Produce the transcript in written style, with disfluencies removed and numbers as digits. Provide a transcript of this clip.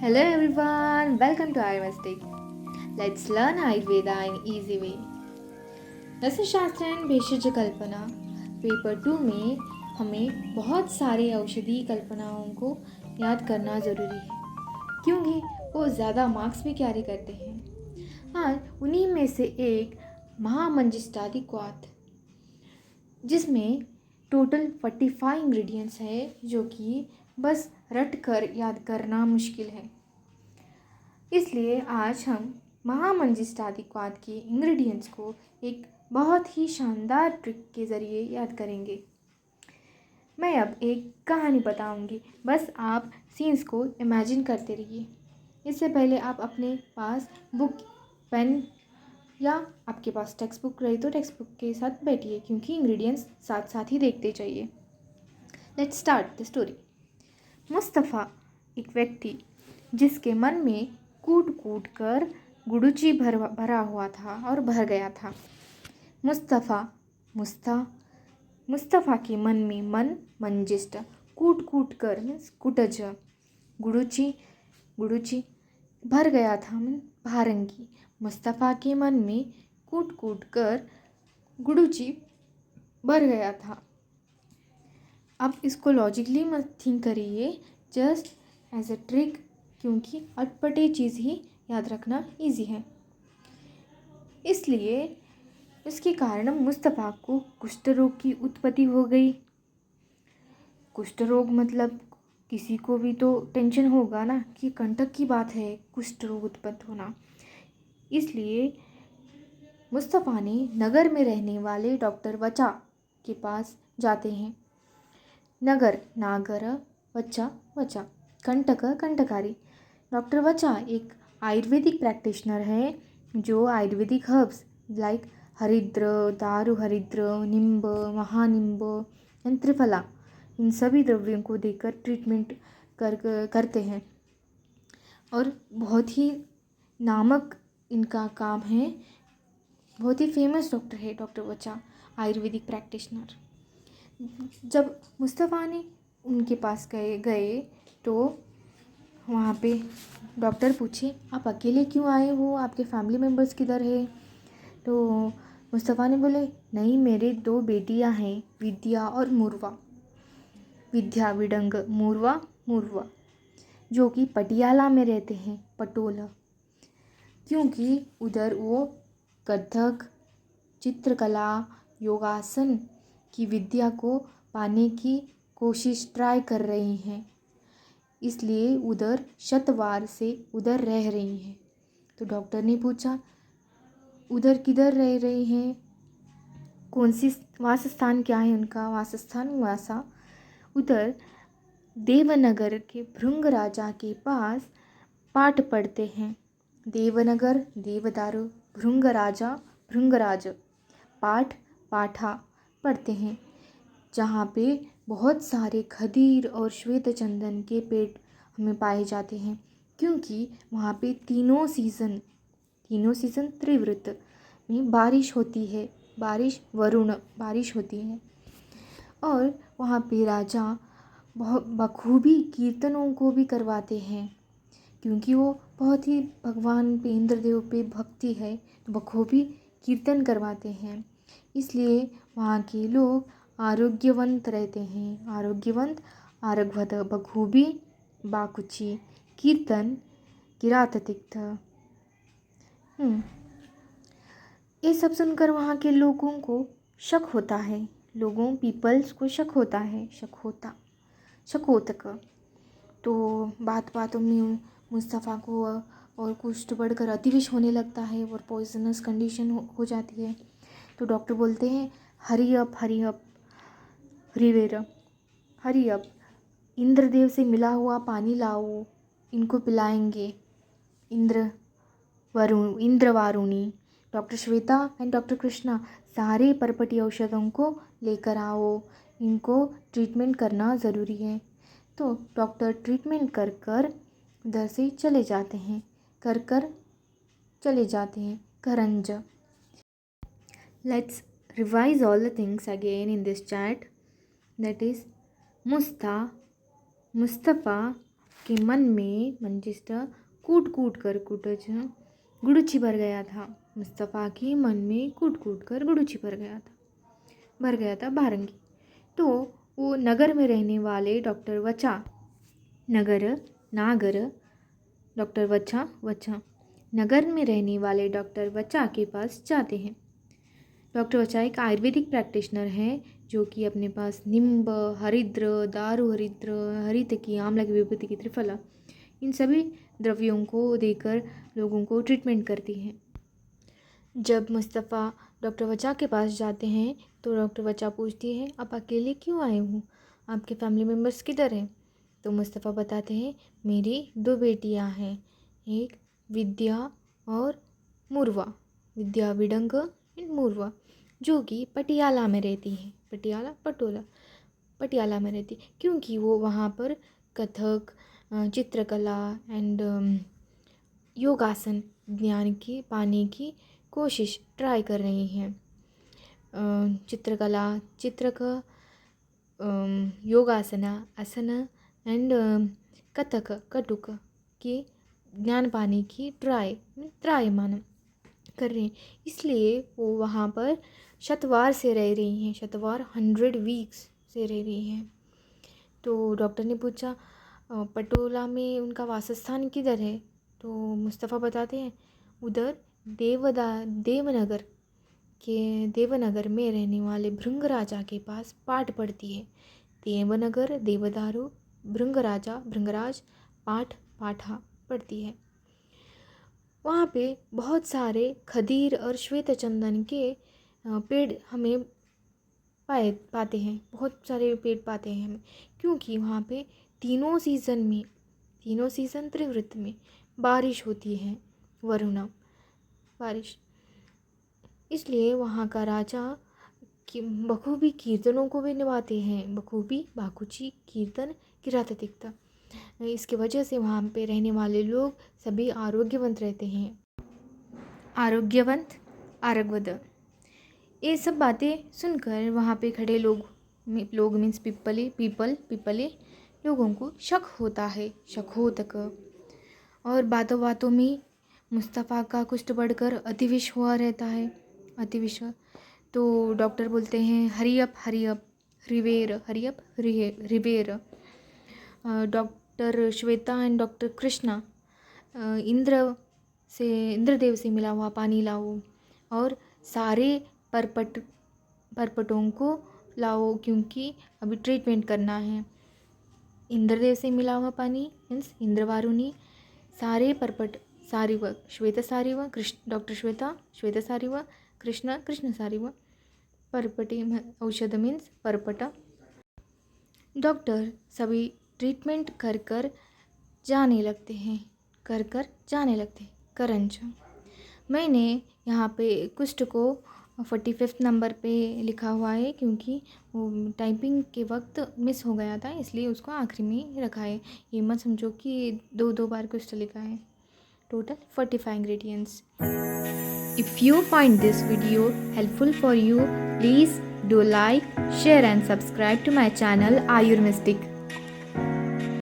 Hello everyone, welcome to Ayurvedic. Let's learn Ayurveda in easy way. रस शास्त्र and भेषज Kalpana paper 2 में हमें बहुत सारे औषधि कल्पनाओं को याद करना ज़रूरी है क्योंकि वो ज़्यादा मार्क्स भी कैरी करते हैं। आज उन्हीं में से एक महामंजिष्ठादि क्वाथ जिसमें टोटल 45 इंग्रेडिएंट्स है जो कि बस रट कर याद करना मुश्किल है। इसलिए आज हम महामंजिष्ठादि क्वाथ के इंग्रेडिएंट्स को एक बहुत ही शानदार ट्रिक के ज़रिए याद करेंगे। मैं अब एक कहानी बताऊंगी, बस आप सीन्स को इमेजिन करते रहिए। इससे पहले आप अपने पास बुक, पेन या आपके पास टेक्स्ट बुक रही तो टेक्स्ट बुक के साथ बैठिए क्योंकि इंग्रेडिएंट्स साथ साथ ही देखते जाइए। Let's start the story. Mustafa एक व्यक्ति जिसके मन में कूट कूट कर गुडुची भरा हुआ था और भर गया था। मुस्तफ़ा के मन में मंजिष्ट कूट कूट कर मीन्स कुटज गुडुची भर गया था भारंगी। मुस्तफ़ा के मन में कूट कूट कर गुडुची भर गया था। अब इसको लॉजिकली मत थिंक करिए, जस्ट एज अ ट्रिक, क्योंकि अटपटे चीज़ ही याद रखना इजी है। इसलिए इसके कारण मुस्तफ़ा को कुष्ठ रोग की उत्पत्ति हो गई। कुष्ठ रोग मतलब किसी को भी तो टेंशन होगा ना कि कंटक की बात है कुष्ठ रोग उत्पन्न होना। इसलिए मुस्तफ़ा ने नगर में रहने वाले डॉक्टर वचा के पास जाते हैं। नगर नागर, वचा कंटक कंटकारी। डॉक्टर वचा एक आयुर्वेदिक प्रैक्टिशनर है जो आयुर्वेदिक हर्ब्स लाइक हरिद्र, दारू हरिद्र, निम्ब, महानिम्ब एंड त्रिफला, इन सभी द्रव्यों को देकर ट्रीटमेंट करते हैं और बहुत ही नामक इनका काम है। बहुत ही फेमस डॉक्टर है डॉक्टर वचा, आयुर्वेदिक प्रैक्टिशनर। जब मुस्तफ़ा ने उनके पास गए तो वहाँ पे डॉक्टर पूछे, आप अकेले क्यों आए हो, आपके फैमिली मेम्बर्स किधर है? तो मुस्तफ़ा ने बोले, नहीं, मेरे 2 बेटियां हैं, विद्या और मूर्वा। विद्या विडंग, मूर्वा, जो कि पटियाला में रहते हैं, पटोला, क्योंकि उधर वो कथक, चित्रकला, योगासन की विद्या को पाने की कोशिश ट्राई कर रही हैं, इसलिए उधर शतवार से उधर रह रही हैं। तो डॉक्टर ने पूछा, उधर किधर रह रही हैं, कौन सी वासस्थान, क्या है उनका वासस्थान? वासा उधर देवनगर के भृंग राजा के पास पाठ पढ़ते हैं। देवनगर, देवदारू, भृंगराज, पाठा पढ़ते हैं, जहाँ पे बहुत सारे खदीर और श्वेत चंदन के पेड़ हमें पाए जाते हैं, क्योंकि वहाँ पे तीनों सीज़न त्रिवृत में बारिश होती है, वरुण बारिश होती है। और वहाँ पे राजा बहुत बखूबी कीर्तनों को भी करवाते हैं, क्योंकि वो बहुत ही भगवान पे, इंद्रदेव पे भक्ति है, तो बखूबी कीर्तन करवाते हैं। इसलिए वहाँ के लोग आरोग्यवंत रहते हैं। आरोग्यवंत बखूबी, बाकुची, कीर्तन, किरात तिक्त। ये सब सुनकर वहाँ के लोगों को शक होता है, पीपल्स को शक होता है, शकोतक। तो बातों में मुस्तफ़ा को और कुष्ठ बढ़कर अतिविष होने लगता है और पॉइजनस कंडीशन हो जाती है। तो डॉक्टर बोलते हैं, hurry up hurry up, Indradev से मिला हुआ पानी लाओ, इनको पिलाएंगे। इंद्रवारुणी, doctor Shweta and doctor Krishna सारे परपटी औषधों को लेकर आओ, इनको ट्रीटमेंट करना ज़रूरी है। तो डॉक्टर ट्रीटमेंट कर उधर से चले जाते हैं, करंज। Let's revise all the things again in this chat, that is Mustafa, के मन में मंजिस्टा कूट कूट कर कुटच गुड़ुची भर गया था। मुस्तफ़ा के मन में कूट कूट कर गुड़ुची भर गया था भारंगी। तो वो नगर में रहने वाले डॉक्टर वचा नगर नागर डॉक्टर वचा नगर में रहने वाले डॉक्टर वचा के पास जाते हैं। डॉक्टर वचा एक आयुर्वेदिक प्रैक्टिशनर है जो कि अपने पास निम्ब, हरिद्र, दारू हरिद्र, हरितकी, आंवला की विभूति की त्रिफला, इन सभी द्रव्यों को देकर लोगों को ट्रीटमेंट करती है। जब मुस्तफ़ा डॉक्टर वचा के पास जाते हैं तो डॉक्टर वचा पूछती है, आप अकेले क्यों आए हो, आपके फैमिली मेम्बर्स किधर हैं? तो मुस्तफ़ा बताते हैं, मेरी 2 बेटियां हैं, एक विद्या और मूर्वा, विद्या विडंग एंड मूर्वा, जो कि पटियाला में रहती हैं। पटियाला में रहती, क्योंकि वो वहाँ पर कथक, चित्रकला एंड योगासन ज्ञान की पाने की कोशिश ट्राई कर रही हैं। चित्रकला, योगासना, आसना एंड कथक कटुक की ज्ञान पाने की त्रायमान कर रही हैं। इसलिए वो वहाँ पर शतवार से रह रही हैं, शतवार 100 वीक्स से रह रही हैं। तो डॉक्टर ने पूछा, पटोला में उनका वासस्थान किधर है? तो मुस्तफ़ा बताते हैं, उधर देवनगर में रहने वाले भृंग राजा के पास पाठ पढ़ती है। देवनगर, देवदारू, भृंगराज पाठा पढ़ती है। वहाँ पे बहुत सारे खदीर और श्वेत चंदन के पेड़ हमें पाते हैं, बहुत सारे पेड़ पाते हैं हमें, क्योंकि वहाँ पे तीनों सीज़न त्रिवृत्त में बारिश होती है, वरुणा बारिश। इसलिए वहाँ का राजा कि बखूबी कीर्तनों को भी निभाते हैं, बखूबी बाकुची कीर्तन किरातातिकता। इसके वजह से वहाँ पे रहने वाले लोग सभी आरोग्यवंत रहते हैं। आरोग्यवद। ये सब बातें सुनकर वहाँ पे खड़े लोग मीन्स पीपले लोगों को शक होता है, शक और बातों बातों में मुस्तफ़ा का कुष्ठ बढ़कर अतिविष हुआ रहता है, अतिविष। तो डॉक्टर बोलते हैं, हरियप रिवेर। Doctor Shweta and doctor Krishna Indradev से मिला हुआ पानी लाओ और सारे परपटों को लाओ, क्योंकि अभी ट्रीटमेंट करना है। इंद्रदेव से मिला हुआ पानी मीन्स इंद्रवारुणी, सारे परपट सारिव, श्वेत सारिव, डॉक्टर श्वेत सारिव, कृष्ण सारिव, परपटी औषध मीन्स परपट। डॉक्टर सभी ट्रीटमेंट कर जाने लगते हैं, करंज। मैंने यहाँ पे कुष्ठ को 45 नंबर पे लिखा हुआ है, क्योंकि वो टाइपिंग के वक्त मिस हो गया था, इसलिए उसको आखिरी में रखा है। ये मत समझो कि 2 बार कुष्ठ लिखा है। Total 45 ingredients. If you find this video helpful for you, please do like, share and subscribe to my channel Ayurmystic.